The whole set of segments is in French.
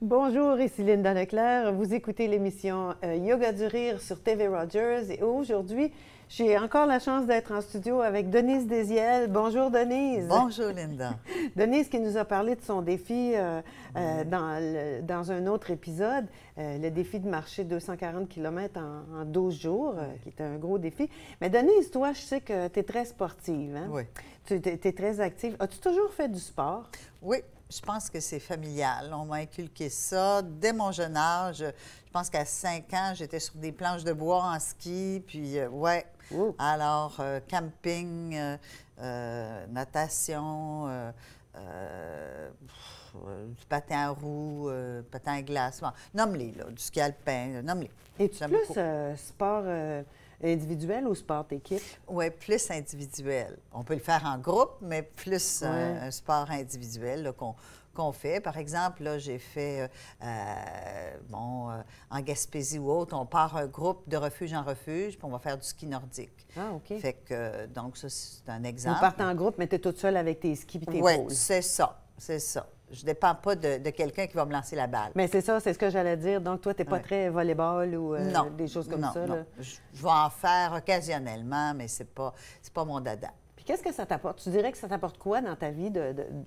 Bonjour, ici Linda Leclerc. Vous écoutez l'émission Yoga du Rire sur TV Rogers. Et aujourd'hui, j'ai encore la chance d'être en studio avec Denise Désiel. Bonjour, Denise. Bonjour, Linda. Denise qui nous a parlé de son défi dans un autre épisode, le défi de marcher 240 km en 12 jours, qui est un gros défi. Mais Denise, toi, je sais que tu es très sportive. Hein? Oui. Tu es très active. As-tu toujours fait du sport? Oui, je pense que c'est familial. On m'a inculqué ça dès mon jeune âge. Je pense qu'à 5 ans, j'étais sur des planches de bois en ski. Puis, ouais. Alors, camping, natation, du patin à roues, patin à glace. Bon, nomme-les, là, du ski alpin, nomme-les. Es-tu plus sport individuel ou sport d'équipe? Oui, plus individuel. On peut le faire en groupe, mais plus un sport individuel là, qu'on fait. Par exemple, là, j'ai fait, en Gaspésie ou autre, on part un groupe de refuge en refuge, puis on va faire du ski nordique. Ah, OK. Fait que, donc, ça, c'est un exemple. Vous partez en groupe, mais tu es toute seule avec tes skis et tes Oui, pôles. c'est ça, c'est ça. Je ne dépends pas de quelqu'un qui va me lancer la balle. Mais c'est ça, c'est ce que j'allais dire. Donc, toi, tu n'es pas très volleyball ou des choses comme ça? Non, là? Je vais en faire occasionnellement, mais c'est pas mon dada. Puis qu'est-ce que ça t'apporte? Tu dirais que ça t'apporte quoi dans ta vie,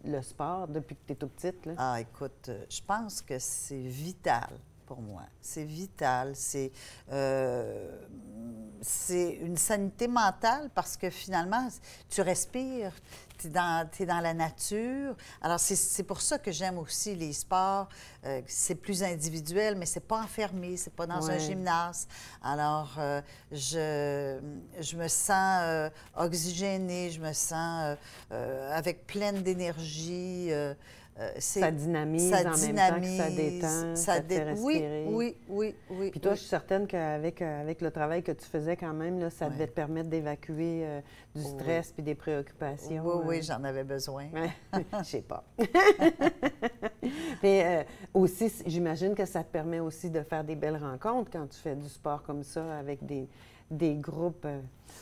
le sport, depuis que tu es toute petite? Là? Ah, écoute, je pense que c'est vital pour moi. C'est vital. C'est une sanité mentale parce que finalement, tu respires, tu es dans la nature. Alors, c'est pour ça que j'aime aussi les sports. C'est plus individuel, mais c'est pas enfermé, c'est pas dans un gymnase. Alors, je me sens oxygénée, je me sens avec pleine d'énergie. Ça dynamise en même temps que ça détend, ça te fait respirer. Oui. Puis toi, je suis certaine qu'avec le travail que tu faisais quand même, là, ça devait te permettre d'évacuer du stress puis des préoccupations. Oui, j'en avais besoin. Je sais pas. Mais aussi, j'imagine que ça te permet aussi de faire des belles rencontres quand tu fais du sport comme ça avec des groupes,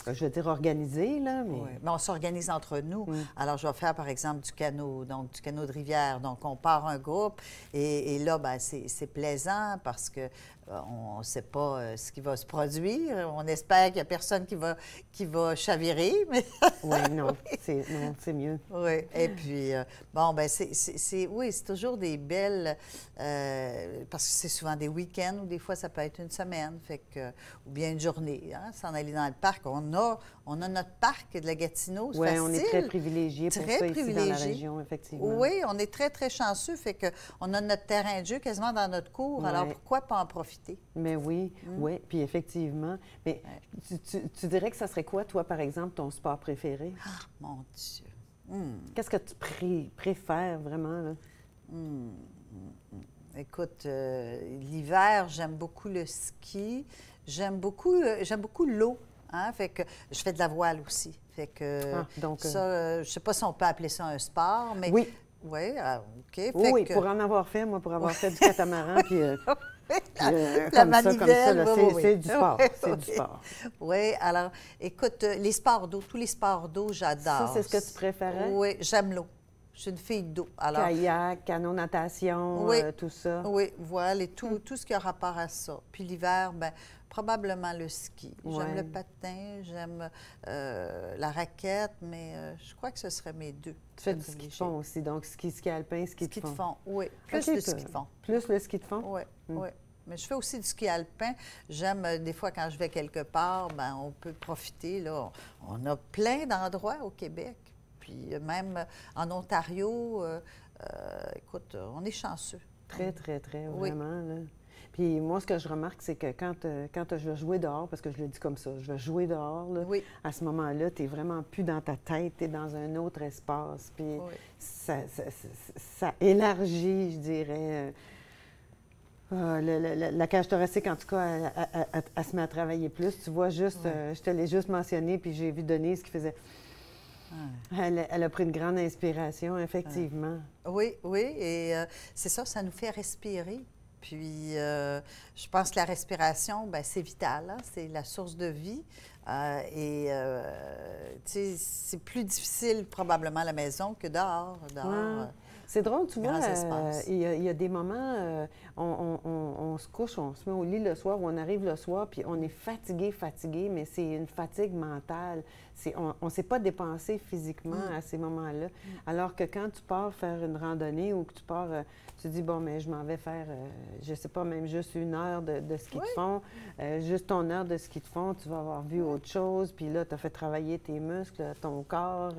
je veux dire organisés, là. Mais... Oui, mais on s'organise entre nous. Alors, je vais faire, par exemple, du canot de rivière. Donc, on part un groupe et là, bien, c'est plaisant parce que on ne sait pas ce qui va se produire. On espère qu'il n'y a personne qui va chavirer. Mais... oui, non, c'est mieux. Oui, et puis, c'est toujours des belles... parce que c'est souvent des week-ends ou des fois, ça peut être une semaine, ou bien une journée. Hein, s'en aller dans le parc. On a notre parc de la Gatineau, c'est facile. Oui, on est très privilégiés pour ça ici dans la région, effectivement. Oui, on est très, très chanceux, fait qu'on a notre terrain de jeu quasiment dans notre cour, alors pourquoi pas en profiter? Mais oui, oui, puis effectivement. Mais tu dirais que ça serait quoi, toi, par exemple, ton sport préféré? Ah, mon Dieu! Qu'est-ce que tu préfères vraiment, là? Écoute, l'hiver, j'aime beaucoup le ski. J'aime beaucoup l'eau. Hein? Fait que je fais de la voile aussi. Fait que ça, je sais pas si on peut appeler ça un sport, mais... Oui. Oui, OK. Oui, pour en avoir fait, moi, pour avoir fait du catamaran, puis... la manivelle, c'est du sport, c'est du sport. Oui, alors, écoute, les sports d'eau, tous les sports d'eau, j'adore. Ça, c'est ce que tu préférais? Oui, j'aime l'eau. Je suis une fille d'eau. Kayak, canot natation, tout ça? Oui, voile et tout ce qui a rapport à ça. Puis l'hiver, bien, probablement le ski. J'aime le patin, j'aime la raquette, mais je crois que ce serait mes deux. Tu fais du ski de fond aussi, donc ski alpin, ski de fond. Ski de fond, oui. Plus le ski de fond. Plus le ski de fond? Oui, oui. Mais je fais aussi du ski alpin. J'aime, des fois, quand je vais quelque part, bien, on peut profiter. Là. On a plein d'endroits au Québec. Puis même en Ontario, écoute, on est chanceux. Très, vraiment. Là. Puis moi, ce que je remarque, c'est que quand je vais jouer dehors, parce que je le dis comme ça, je vais jouer dehors, là, à ce moment-là, tu n'es vraiment plus dans ta tête, tu es dans un autre espace. Puis ça élargit, je dirais, la cage thoracique, en tout cas, elle se met à travailler plus. Tu vois, juste, je te l'ai juste mentionné, puis j'ai vu Denise qui faisait... Elle a pris une grande inspiration, effectivement. Oui, et c'est ça nous fait respirer. Puis, je pense que la respiration, bien, c'est vital, hein? C'est la source de vie. Tu sais, c'est plus difficile probablement à la maison que dehors. C'est drôle, tu vois, Grands espaces. il y a des moments, on se couche, on se met au lit le soir, ou on arrive le soir, puis on est fatigué, mais c'est une fatigue mentale. On ne s'est pas dépensé physiquement à ces moments-là. Alors que quand tu pars faire une randonnée ou que tu pars, tu dis, bon, mais je m'en vais faire, je ne sais pas, même juste une heure de ski de fond, juste ton heure de ski de fond, tu vas avoir vu autre chose, puis là, tu as fait travailler tes muscles, ton corps.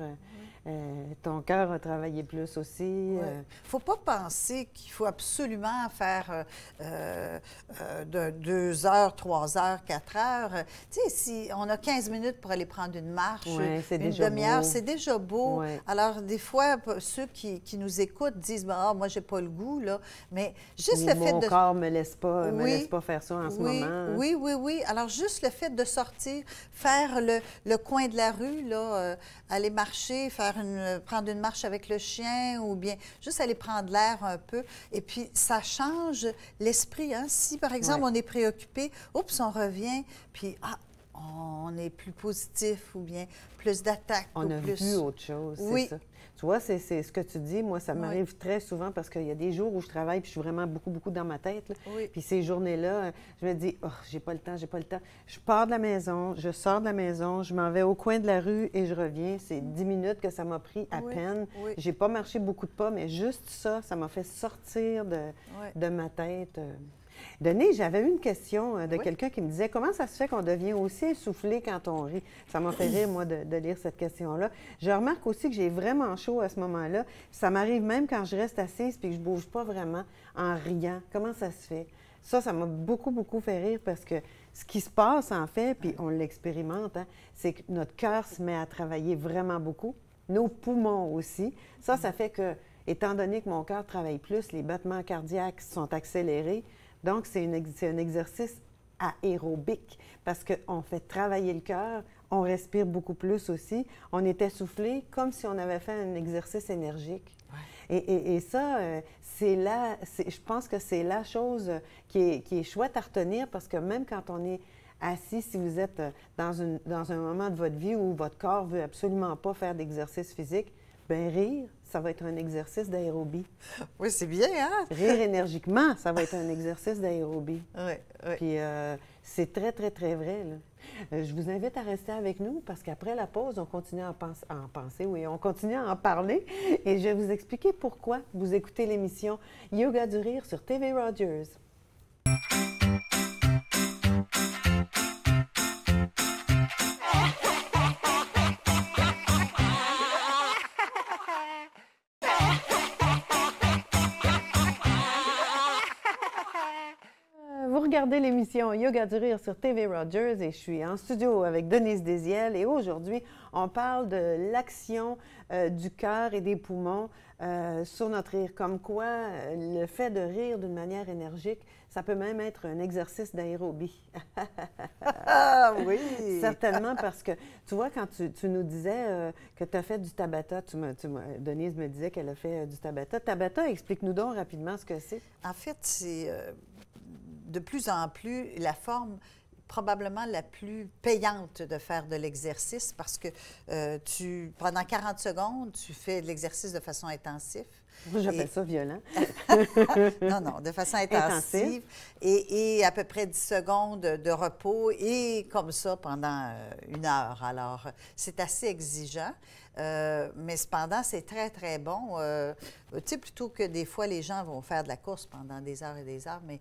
Ton cœur a travaillé plus aussi. Il ne faut pas penser qu'il faut absolument faire de 2 heures, 3 heures, 4 heures. Tu sais, si on a 15 minutes pour aller prendre une marche, une demi-heure, c'est déjà beau. Ouais. Alors, des fois, ceux qui nous écoutent disent « Ah, moi, j'ai pas le goût, là. » Mais juste le fait de... Mon corps me laisse pas faire ça en ce moment. Oui. Alors, juste le fait de sortir, faire le coin de la rue, là, aller marcher, prendre une marche avec le chien ou bien juste aller prendre l'air un peu. Et puis, ça change l'esprit. Hein? Si, par exemple, on est préoccupé, oups, on revient, puis on est plus positif ou bien plus d'attaque. On a vu autre chose, oui. c'est ça. Tu vois, c'est ce que tu dis. Moi, ça m'arrive très souvent parce qu'il y a des jours où je travaille puis je suis vraiment beaucoup dans ma tête. Là. Puis ces journées-là, je me dis, oh, j'ai pas le temps. Je pars de la maison, je sors de la maison, je m'en vais au coin de la rue et je reviens. C'est 10 minutes que ça m'a pris à peine. J'ai pas marché beaucoup de pas, mais juste ça m'a fait sortir de ma tête. Denis, j'avais eu une question de quelqu'un qui me disait comment ça se fait qu'on devient aussi essoufflé quand on rit? Ça m'a fait rire, moi, de lire cette question-là. Je remarque aussi que j'ai vraiment chaud à ce moment-là. Ça m'arrive même quand je reste assise et que je ne bouge pas vraiment en riant. Comment ça se fait? Ça m'a beaucoup fait rire parce que ce qui se passe, en fait, puis on l'expérimente, hein, c'est que notre cœur se met à travailler vraiment beaucoup. Nos poumons aussi. Ça fait que, étant donné que mon cœur travaille plus, les battements cardiaques sont accélérés. Donc, c'est un exercice aérobique parce qu'on fait travailler le cœur, on respire beaucoup plus aussi, on est essoufflé comme si on avait fait un exercice énergique. Ouais. Et ça, je pense que c'est la chose qui est chouette à retenir parce que même quand on est assis, si vous êtes dans un moment de votre vie où votre corps ne veut absolument pas faire d'exercice physique, bien, rire, ça va être un exercice d'aérobie. Oui, c'est bien, hein? Rire énergiquement, ça va être un exercice d'aérobie. Oui. Puis c'est très vrai, là. Je vous invite à rester avec nous parce qu'après la pause, on continue à en penser, on continue à en parler. Et je vais vous expliquer pourquoi vous écoutez l'émission Yoga du rire sur TV Rogers. Vous regardez l'émission Yoga du rire sur TV Rogers et je suis en studio avec Denise Désiel et aujourd'hui, on parle de l'action du cœur et des poumons sur notre rire. Comme quoi, le fait de rire d'une manière énergique, ça peut même être un exercice d'aérobie. Ah oui! Certainement parce que, tu vois, quand tu nous disais que tu as fait du Tabata, Denise me disait qu'elle a fait du Tabata. Tabata, explique-nous donc rapidement ce que c'est. En fait, c'est de plus en plus la forme probablement la plus payante de faire de l'exercice parce que pendant 40 secondes, tu fais de l'exercice de façon intensive. Moi, j'appelle ça violent. Non, de façon intensive. Et à peu près 10 secondes de repos et comme ça pendant 1 heure. Alors, c'est assez exigeant. Mais cependant, c'est très bon. Tu sais, plutôt que des fois, les gens vont faire de la course pendant des heures et des heures, mais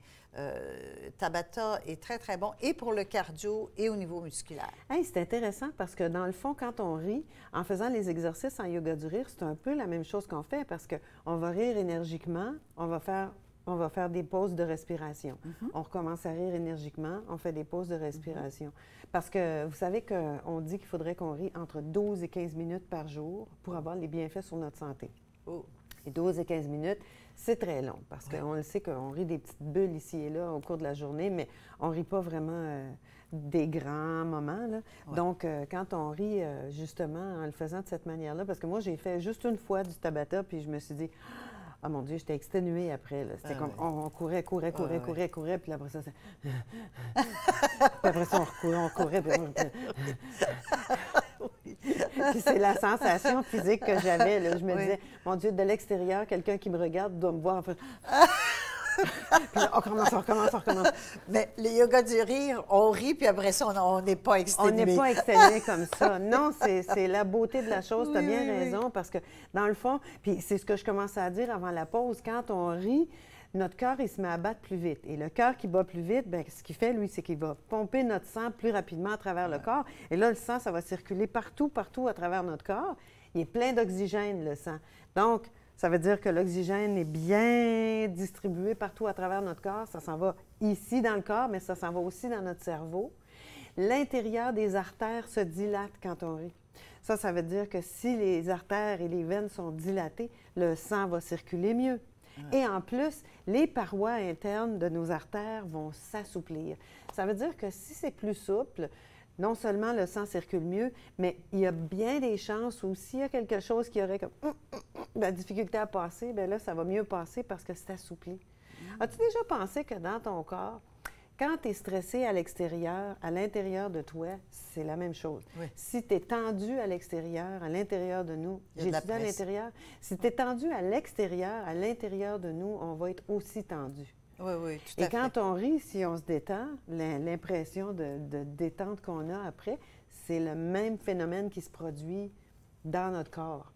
Tabata est très bon et pour le cardio et au niveau musculaire. Hey, c'est intéressant parce que dans le fond, quand on rit, en faisant les exercices en yoga du rire, c'est un peu la même chose qu'on fait parce qu'on va rire énergiquement, on va faire des pauses de respiration. On recommence à rire énergiquement, on fait des pauses de respiration. Parce que vous savez qu'on dit qu'il faudrait qu'on rie entre 12 et 15 minutes par jour pour avoir les bienfaits sur notre santé. Et 12 et 15 minutes, c'est très long parce qu'on le sait qu'on rit des petites bulles ici et là au cours de la journée, mais on ne rit pas vraiment des grands moments. Là. Donc, quand on rit, justement, en le faisant de cette manière-là, parce que moi, j'ai fait juste une fois du Tabata, puis je me suis dit... Ah mon Dieu, j'étais exténuée après. C'était comme on courait, puis après ça, puis après ça, on courait. Puis c'est la sensation physique que j'avais, là. Je me Oui. disais, mon Dieu, de l'extérieur, quelqu'un qui me regarde doit me voir en fait. Puis là, on recommence. Mais le yoga du rire, on rit, puis après ça, on n'est pas On exténué. n'est pas exténué comme ça. Non, c'est la beauté de la chose. Tu as Oui, bien oui, oui. raison, parce que dans le fond, puis c'est ce que je commençais à dire avant la pause, quand on rit, notre cœur, il se met à battre plus vite. Et le cœur qui bat plus vite, bien, ce qu'il fait, lui, c'est qu'il va pomper notre sang plus rapidement à travers le corps. Et là, le sang, ça va circuler partout à travers notre corps. Il est plein d'oxygène, le sang. Donc, ça veut dire que l'oxygène est bien distribué partout à travers notre corps. Ça s'en va ici dans le corps, mais ça s'en va aussi dans notre cerveau. L'intérieur des artères se dilate quand on rit. Ça veut dire que si les artères et les veines sont dilatées, le sang va circuler mieux. Et en plus, les parois internes de nos artères vont s'assouplir. Ça veut dire que si c'est plus souple, non seulement le sang circule mieux, mais il y a bien des chances où s'il y a quelque chose qui aurait comme de la difficulté à passer, bien là, ça va mieux passer parce que c'est assoupli. As-tu déjà pensé que dans ton corps, quand tu es stressé à l'extérieur, à l'intérieur de toi, c'est la même chose. Oui. Si tu es tendu à l'extérieur, à l'intérieur de nous, Il y a de la j'ai dit à presse. l'intérieur, si tu es tendu à l'extérieur, à l'intérieur de nous, on va être aussi tendu. Oui, oui, tout à Et fait. quand on rit, si on se détend, l'impression de détente qu'on a après, c'est le même phénomène qui se produit dans notre corps.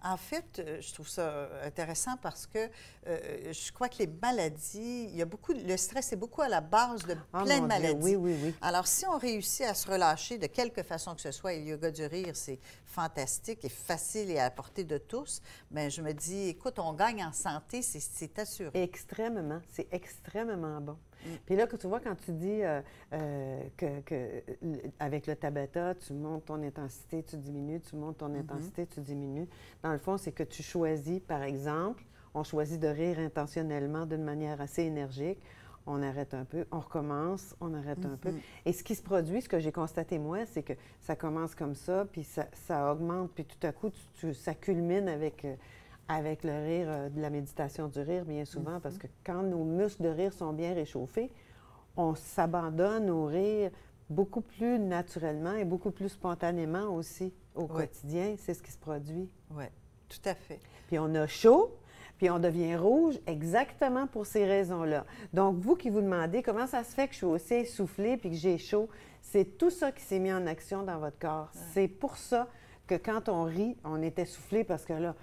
En fait, je trouve ça intéressant parce que je crois que les maladies, il y a beaucoup, le stress est beaucoup à la base de Ah, plein de mon Dieu, maladies. oui. Alors, si on réussit à se relâcher de quelque façon que ce soit, et le yoga du rire, c'est fantastique et facile et à la portée de tous, mais je me dis, écoute, on gagne en santé, c'est assuré. Extrêmement. C'est extrêmement bon. Puis là, que tu vois, quand tu dis avec le Tabata, tu montes ton intensité, tu diminues, tu montes ton intensité, tu diminues. Dans le fond, c'est que tu choisis, par exemple, on choisit de rire intentionnellement d'une manière assez énergique. On arrête un peu, on recommence, on arrête un peu. Et ce qui se produit, ce que j'ai constaté moi, c'est que ça commence comme ça, puis ça augmente, puis tout à coup, ça culmine avec le rire, de la méditation du rire, bien souvent, parce que quand nos muscles de rire sont bien réchauffés, on s'abandonne au rire beaucoup plus naturellement et beaucoup plus spontanément aussi au quotidien. C'est ce qui se produit. Oui, tout à fait. Puis on a chaud, puis on devient rouge exactement pour ces raisons-là. Donc, vous qui vous demandez comment ça se fait que je suis aussi essoufflée puis que j'ai chaud, c'est tout ça qui s'est mis en action dans votre corps. C'est pour ça que quand on rit, on est essoufflé parce que là,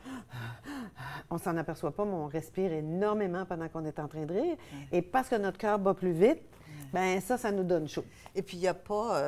on s'en aperçoit pas, mais on respire énormément pendant qu'on est en train de rire. Et parce que notre cœur bat plus vite, bien ça nous donne chaud. Et puis, il n'y a pas...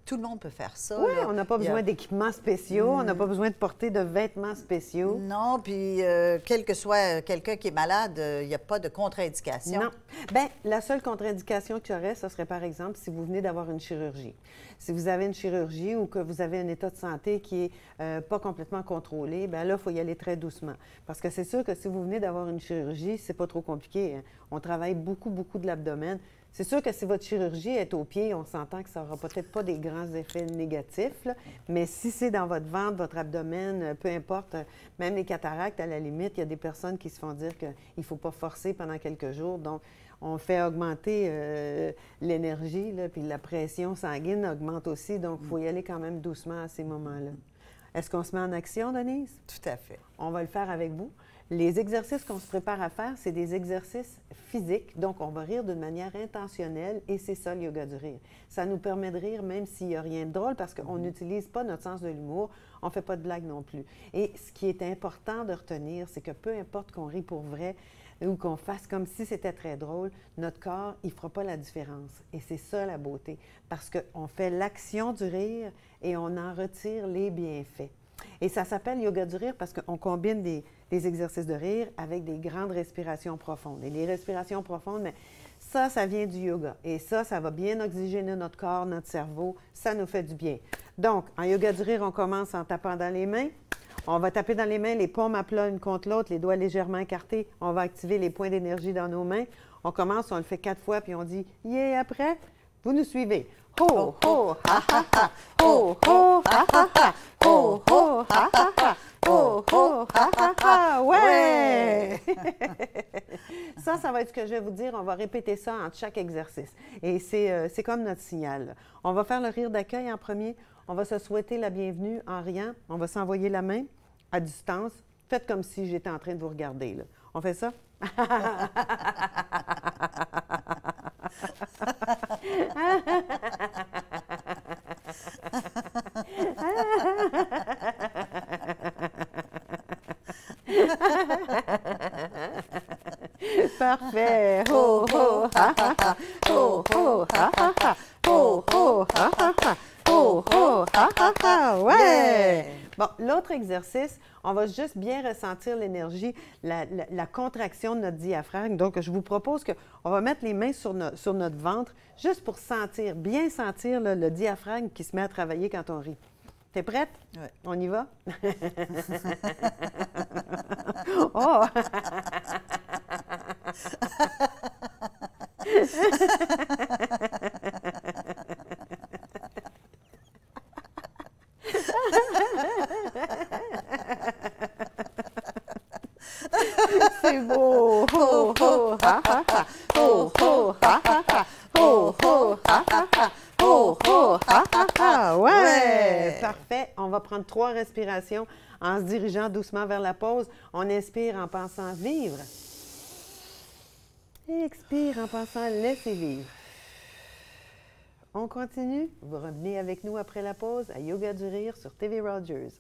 tout le monde peut faire ça. Oui, là. on n'a pas Il y a- besoin d'équipements spéciaux, on n'a pas besoin de porter de vêtements spéciaux. Non, puis quel que soit quelqu'un qui est malade, il n'y a pas de contre-indication. Non. Bien, la seule contre-indication qu'il y aurait, ce serait par exemple si vous venez d'avoir une chirurgie. Si vous avez une chirurgie ou que vous avez un état de santé qui n'est pas complètement contrôlé, bien là, il faut y aller très doucement. Parce que c'est sûr que si vous venez d'avoir une chirurgie, c'est pas trop compliqué, hein. On travaille beaucoup de l'abdomen. C'est sûr que si votre chirurgie est au pied, on s'entend que ça n'aura peut-être pas des grands effets négatifs, là. Mais si c'est dans votre ventre, votre abdomen, peu importe, même les cataractes, à la limite, il y a des personnes qui se font dire qu'il ne faut pas forcer pendant quelques jours. Donc, on fait augmenter l'énergie, là, puis la pression sanguine augmente aussi. Donc, il faut y aller quand même doucement à ces moments-là. Est-ce qu'on se met en action, Denise? Tout à fait. On va le faire avec vous. Les exercices qu'on se prépare à faire, c'est des exercices physiques. Donc, on va rire d'une manière intentionnelle et c'est ça, le yoga du rire. Ça nous permet de rire même s'il n'y a rien de drôle parce qu'on n'utilise pas notre sens de l'humour. On ne fait pas de blagues non plus. Et ce qui est important de retenir, c'est que peu importe qu'on rit pour vrai ou qu'on fasse comme si c'était très drôle, notre corps, il ne fera pas la différence. Et c'est ça la beauté. Parce qu'on fait l'action du rire et on en retire les bienfaits. Et ça s'appelle yoga du rire parce qu'on combine des exercices de rire avec des grandes respirations profondes. Et les respirations profondes, bien, ça vient du yoga. Et ça va bien oxygéner notre corps, notre cerveau. Ça nous fait du bien. Donc, en yoga du rire, on commence en tapant dans les mains. On va taper dans les mains, les paumes à plat une contre l'autre, les doigts légèrement écartés. On va activer les points d'énergie dans nos mains. On commence, on le fait 4 fois, puis on dit « Yeah » après. Vous nous suivez. Ho, ho, ha, ha, ha. Ho, ho, ha, ha, ha. Ho, ho, ha, ha, ha. Ho, ho, ha, ha, ha. Ouais! Ça va être ce que je vais vous dire. On va répéter ça entre chaque exercice. Et c'est comme notre signal, là. On va faire le rire d'accueil en premier. On va se souhaiter la bienvenue en riant. On va s'envoyer la main à distance. Faites comme si j'étais en train de vous regarder, là. On fait ça? Parfait. Ho, ho, ha, ha, ha. Ho, ho, ha, ha, ha. Ho, ho, ha, ha, ha. Ho, ho, ha, ha, ha. Ouais! Bon, l'autre exercice, on va juste bien ressentir l'énergie, la contraction de notre diaphragme. Donc, je vous propose qu'on va mettre les mains sur notre ventre, juste pour sentir, bien sentir là, le diaphragme qui se met à travailler quand on rit. T'es prête? Oui. On y va? Oh! C'est beau! Ho, ho, ha, ha, ha! Ho, ho, ha, ha, ha! Ho, ho, ha, ha, ha! Ho, ho, ha, ha, ha! Ouais! Parfait. On va prendre 3 respirations en se dirigeant doucement vers la pause. On inspire en pensant vivre. Et expire en pensant laisser vivre. On continue. Vous revenez avec nous après la pause à Yoga du Rire sur TV Rogers.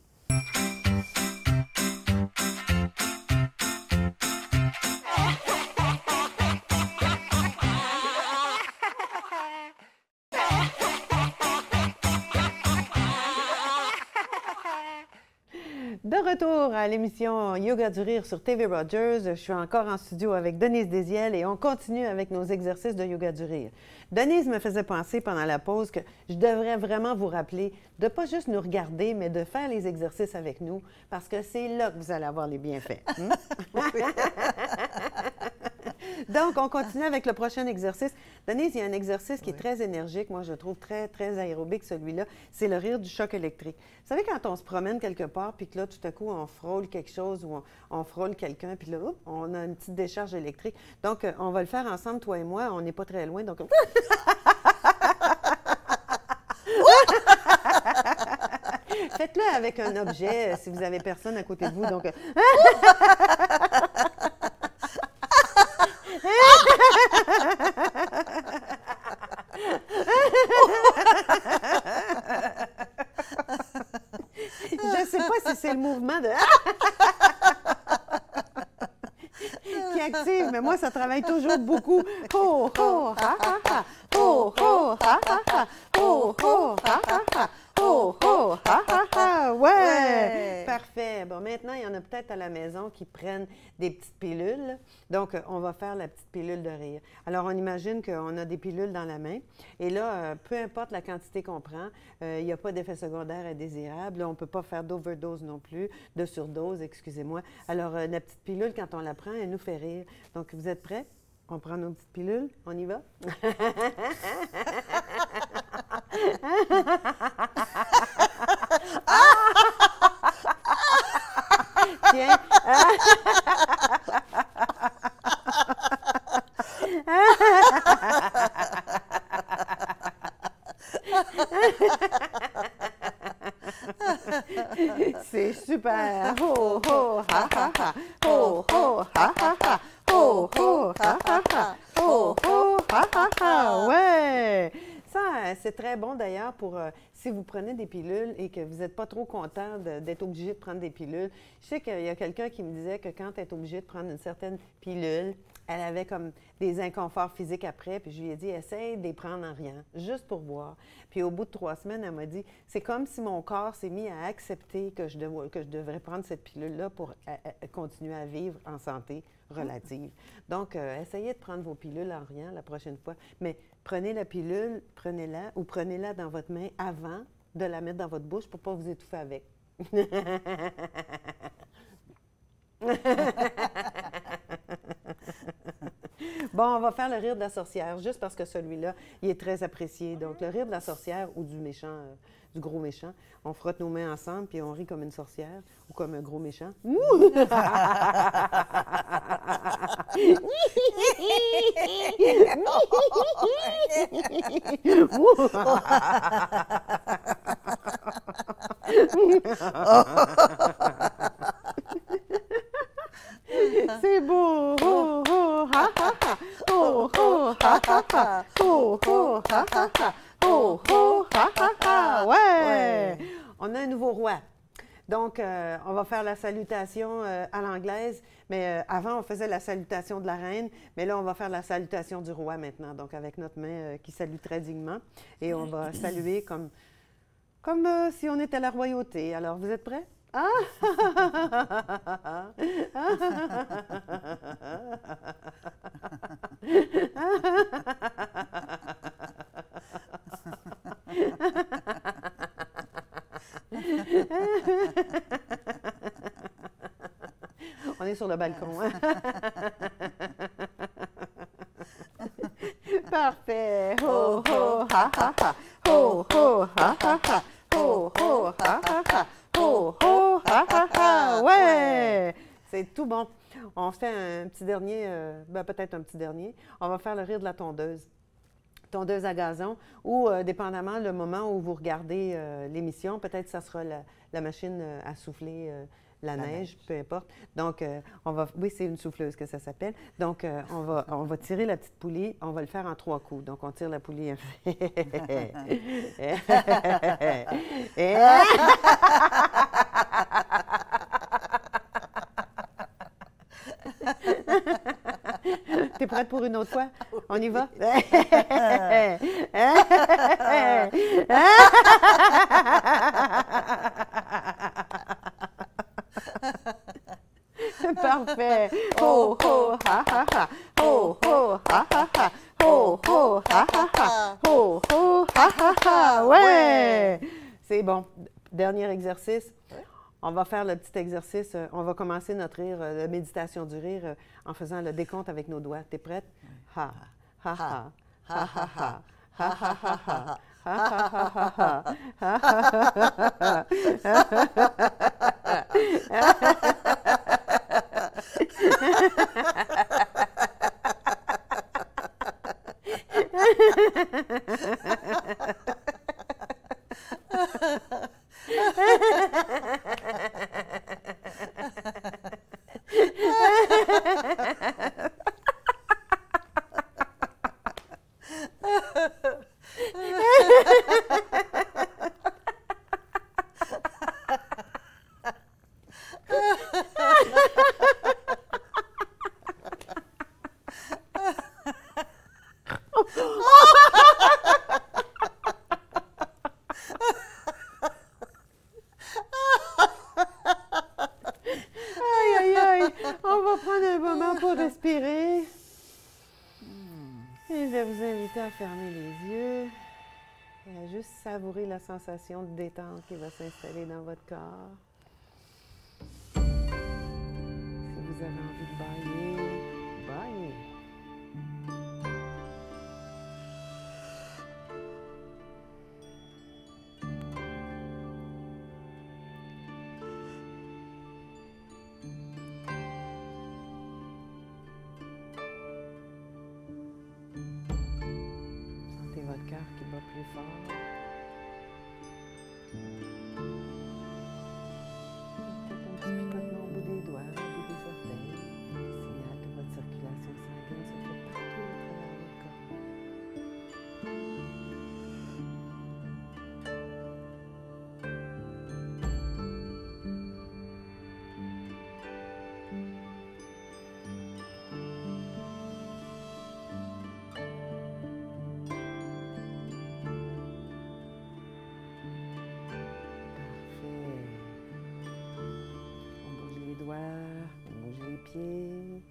De retour à l'émission Yoga du Rire sur TV Rogers. Je suis encore en studio avec Denise Désiel et on continue avec nos exercices de Yoga du Rire. Denise me faisait penser pendant la pause que je devrais vraiment vous rappeler de ne pas juste nous regarder, mais de faire les exercices avec nous parce que c'est là que vous allez avoir les bienfaits. Donc, on continue avec le prochain exercice. Denise, il y a un exercice qui est très énergique. Moi, je trouve très, très aérobique, celui-là. C'est le rire du choc électrique. Vous savez, quand on se promène quelque part, puis que là, tout à coup, on frôle quelque chose ou on frôle quelqu'un, puis là, on a une petite décharge électrique. Donc, on va le faire ensemble, toi et moi. On n'est pas très loin, donc... Faites-le avec un objet, si vous n'avez personne à côté de vous. Donc... Je ne sais pas si c'est le mouvement de... qui active, mais moi, ça travaille toujours beaucoup. Ho, ho, ha, ha, ha. Ho, ho, ha, ha, ha. Ho, ho, ha, ha, ha. Ho, ho, ha, ha, ha. Ouais! Parfait. Bon, maintenant, il y en a peut-être à la maison qui prennent des petites pilules. Donc, on va faire la petite pilule de rire. Alors, on imagine qu'on a des pilules dans la main. Et là, peu importe la quantité qu'on prend, il n'y a pas d'effet secondaire indésirable. Là, on ne peut pas faire d'overdose non plus, de surdose, excusez-moi. Alors, la petite pilule, quand on la prend, elle nous fait rire. Donc, vous êtes prêts? On prend nos petites pilules. On y va? Tiens. C'est super. Ho, ho, ha, ha, ha. Ho, ho, ha, ha, ha. Ho, ho, ha, ha, ha. Ho, ho, ha, ha, ha. Ouais! Ça, c'est très bon d'ailleurs pour si vous prenez des pilules et que vous n'êtes pas trop content d'être obligé de prendre des pilules. Je sais qu'il y a quelqu'un qui me disait que quand elle est obligée de prendre une certaine pilule, elle avait comme des inconforts physiques après, puis je lui ai dit, essaye de les prendre en rien, juste pour voir. Puis au bout de 3 semaines, elle m'a dit, c'est comme si mon corps s'est mis à accepter que je devrais prendre cette pilule-là pour continuer à vivre en santé relative. Donc, essayez de prendre vos pilules en rien la prochaine fois, mais prenez la pilule, prenez-la ou prenez-la dans votre main avant de la mettre dans votre bouche pour ne pas vous étouffer avec. Bon, on va faire le rire de la sorcière, juste parce que celui-là, il est très apprécié. Donc, le rire de la sorcière ou du méchant, du gros méchant, on frotte nos mains ensemble puis on rit comme une sorcière ou comme un gros méchant. C'est beau! Oh, oh, ha, ha, ha! Oh, oh, ha, ha, ha! Oh, oh, ha, ha, ha! Oh, oh, ha, ha, ha! Ouais! On a un nouveau roi. Donc, on va faire la salutation à l'anglaise, mais avant, on faisait la salutation de la reine, mais là, on va faire la salutation du roi maintenant, donc avec notre main qui salue très dignement. Et on va saluer comme si on était la royauté. Alors, vous êtes prêts? Ah! On est sur le balcon. Hein? Parfait. Ho, ho, ha, ha, ha. Ho, ho, ha, ha, ha. Ho, ho, ha, ha, ha. Ho, ho, ha, ha, ha. Ouais! C'est tout bon. On fait un petit dernier, peut-être un petit dernier. On va faire le rire de la tondeuse. Tondeuse à gazon, ou dépendamment le moment où vous regardez l'émission, peut-être que ça sera la machine à souffler la neige, peu importe. Donc, oui, c'est une souffleuse que ça s'appelle. Donc, on va tirer la petite poulie, on va le faire en 3 coups. Donc, on tire la poulie. T'es prête pour une autre fois? On y va? Parfait! Ho, ho, ha, ha, ha! Ho, ho, ha, ha, ha! Ho, ho, ha, ha, ha! Ho, ho, ha, ha, ha! Ouais! C'est bon. Dernier exercice. On va faire le petit exercice. On va commencer notre rire, la méditation du rire, en faisant le décompte avec nos doigts. T'es prête? Ha, ha, ha, ha, ha, ha. Ha, ha, ha, ha. Ha, ha, ha, ha, ha. Ha, ha, ha, ha. On va prendre un moment pour respirer. Et je vais vous inviter à fermer les yeux et à juste savourer la sensation de détente qui va s'installer dans votre corps. Si vous avez envie de bailler, baillez. Votre cœur qui bat plus fort. Peut-être un petit picotement au bout des doigts, au bout des orteils. Signal que votre circulation sanguine se fait partout à travers votre corps. On bouge les pieds,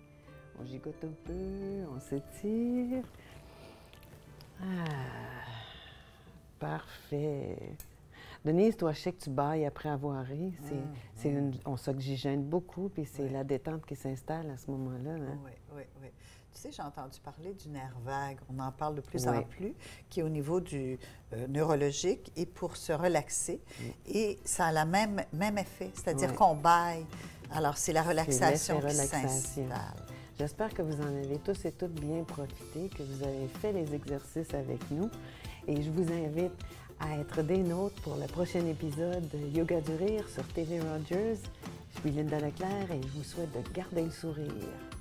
on gigote un peu, on s'étire. Parfait. Denise, toi, je sais que tu bailles après avoir ri. On s'oxygène beaucoup, puis c'est la détente qui s'installe à ce moment-là. Hein? Oui, oui, oui. Tu sais, j'ai entendu parler du nerf vague. On en parle de plus en plus, qui est au niveau du neurologique et pour se relaxer. Et ça a le même effet, c'est-à-dire qu'on baille. Alors, c'est la relaxation qui s'installe. J'espère que vous en avez tous et toutes bien profité, que vous avez fait les exercices avec nous. Et je vous invite à être des nôtres pour le prochain épisode de Yoga du Rire sur TV Rogers. Je suis Linda Leclerc et je vous souhaite de garder le sourire.